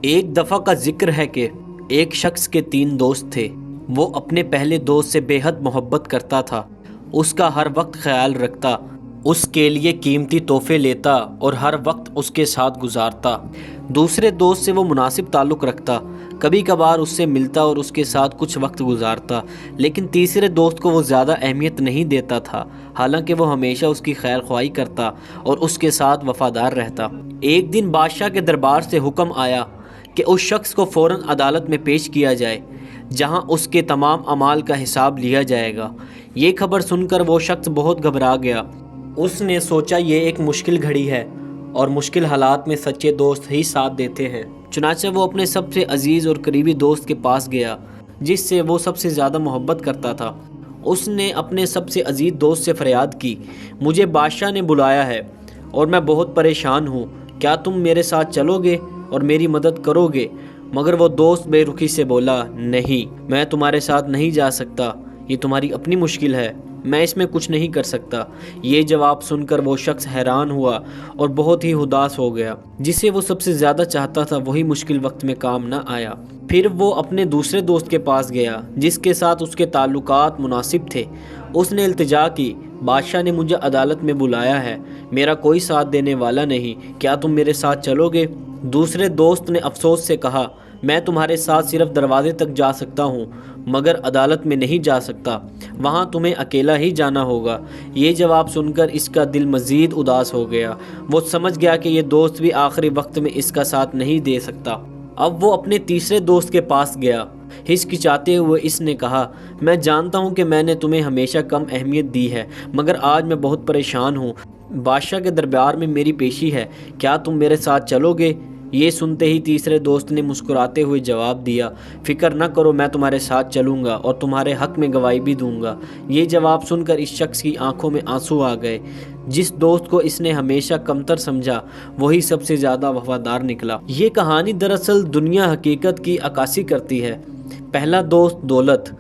ایک دفعہ کا ذکر ہے کہ ایک شخص کے 3 دوست تھے۔ وہ اپنے پہلے دوست سے بے حد محبت کرتا تھا، اس کا ہر وقت خیال رکھتا، اس کے لیے قیمتی تحفے لیتا اور ہر وقت اس کے ساتھ گزارتا۔ دوسرے دوست سے وہ مناسب تعلق رکھتا، کبھی کبھار اس سے ملتا اور اس کے ساتھ کچھ وقت گزارتا، لیکن تیسرے دوست کو وہ زیادہ اہمیت نہیں دیتا تھا، حالانکہ وہ ہمیشہ اس کی خیر خواہی کرتا اور اس کے ساتھ وفادار رہتا۔ ایک دن بادشاہ کے دربار سے حکم آیا کہ اس شخص کو فوراً عدالت میں پیش کیا جائے، جہاں اس کے تمام اعمال کا حساب لیا جائے گا۔ یہ خبر سن کر وہ شخص بہت گھبرا گیا۔ اس نے سوچا یہ ایک مشکل گھڑی ہے اور مشکل حالات میں سچے دوست ہی ساتھ دیتے ہیں۔ چنانچہ وہ اپنے سب سے عزیز اور قریبی دوست کے پاس گیا، جس سے وہ سب سے زیادہ محبت کرتا تھا۔ اس نے اپنے سب سے عزیز دوست سے فریاد کی، مجھے بادشاہ نے بلایا ہے اور میں بہت پریشان ہوں، کیا تم میرے ساتھ چلو گے اور میری مدد کرو گے؟ مگر وہ دوست بے رخی سے بولا، نہیں، میں تمہارے ساتھ نہیں جا سکتا، یہ تمہاری اپنی مشکل ہے، میں اس میں کچھ نہیں کر سکتا۔ یہ جواب سن کر وہ شخص حیران ہوا اور بہت ہی اداس ہو گیا۔ جسے وہ سب سے زیادہ چاہتا تھا وہی مشکل وقت میں کام نہ آیا۔ پھر وہ اپنے دوسرے دوست کے پاس گیا، جس کے ساتھ اس کے تعلقات مناسب تھے۔ اس نے التجا کی، بادشاہ نے مجھے عدالت میں بلایا ہے، میرا کوئی ساتھ دینے والا نہیں، کیا تم میرے ساتھ چلو گے؟ دوسرے دوست نے افسوس سے کہا، میں تمہارے ساتھ صرف دروازے تک جا سکتا ہوں، مگر عدالت میں نہیں جا سکتا، وہاں تمہیں اکیلا ہی جانا ہوگا۔ یہ جواب سن کر اس کا دل مزید اداس ہو گیا۔ وہ سمجھ گیا کہ یہ دوست بھی آخری وقت میں اس کا ساتھ نہیں دے سکتا۔ اب وہ اپنے تیسرے دوست کے پاس گیا۔ ہچکچاتے ہوئے اس نے کہا، میں جانتا ہوں کہ میں نے تمہیں ہمیشہ کم اہمیت دی ہے، مگر آج میں بہت پریشان ہوں، بادشاہ کے دربار میں میری پیشی ہے، کیا تم میرے ساتھ چلو گے؟ یہ سنتے ہی تیسرے دوست نے مسکراتے ہوئے جواب دیا، فکر نہ کرو، میں تمہارے ساتھ چلوں گا اور تمہارے حق میں گواہی بھی دوں گا۔ یہ جواب سن کر اس شخص کی آنکھوں میں آنسو آ گئے۔ جس دوست کو اس نے ہمیشہ کمتر سمجھا وہی سب سے زیادہ وفادار نکلا۔ یہ کہانی دراصل دنیا حقیقت کی عکاسی کرتی ہے۔ پہلا دوست دولت،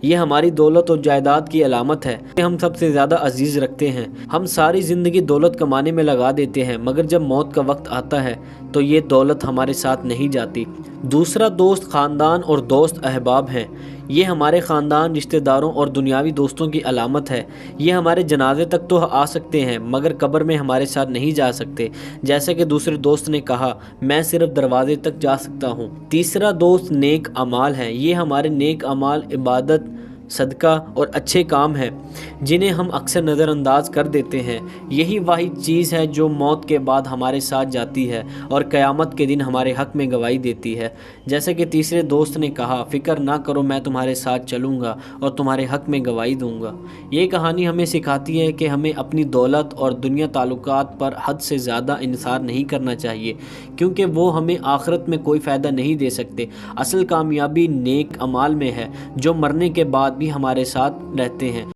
یہ ہماری دولت اور جائیداد کی علامت ہے کہ ہم سب سے زیادہ عزیز رکھتے ہیں۔ ہم ساری زندگی دولت کمانے میں لگا دیتے ہیں، مگر جب موت کا وقت آتا ہے تو یہ دولت ہمارے ساتھ نہیں جاتی۔ دوسرا دوست خاندان اور دوست احباب ہیں۔ یہ ہمارے خاندان، رشتہ داروں اور دنیاوی دوستوں کی علامت ہے۔ یہ ہمارے جنازے تک تو آ سکتے ہیں، مگر قبر میں ہمارے ساتھ نہیں جا سکتے۔ جیسا کہ دوسرے دوست نے کہا، میں صرف دروازے تک جا سکتا ہوں۔ تیسرا دوست نیک اعمال ہیں۔ یہ ہمارے نیک اعمال، عبادت، صدقہ اور اچھے کام ہیں جنہیں ہم اکثر نظر انداز کر دیتے ہیں۔ یہی واحد چیز ہے جو موت کے بعد ہمارے ساتھ جاتی ہے اور قیامت کے دن ہمارے حق میں گواہی دیتی ہے۔ جیسا کہ تیسرے دوست نے کہا، فکر نہ کرو، میں تمہارے ساتھ چلوں گا اور تمہارے حق میں گواہی دوں گا۔ یہ کہانی ہمیں سکھاتی ہے کہ ہمیں اپنی دولت اور دنیا تعلقات پر حد سے زیادہ انحصار نہیں کرنا چاہیے، کیونکہ وہ ہمیں آخرت میں کوئی فائدہ نہیں دے سکتے۔ اصل کامیابی نیک اعمال میں ہے، جو مرنے کے بعد بھی ہمارے ساتھ رہتے ہیں۔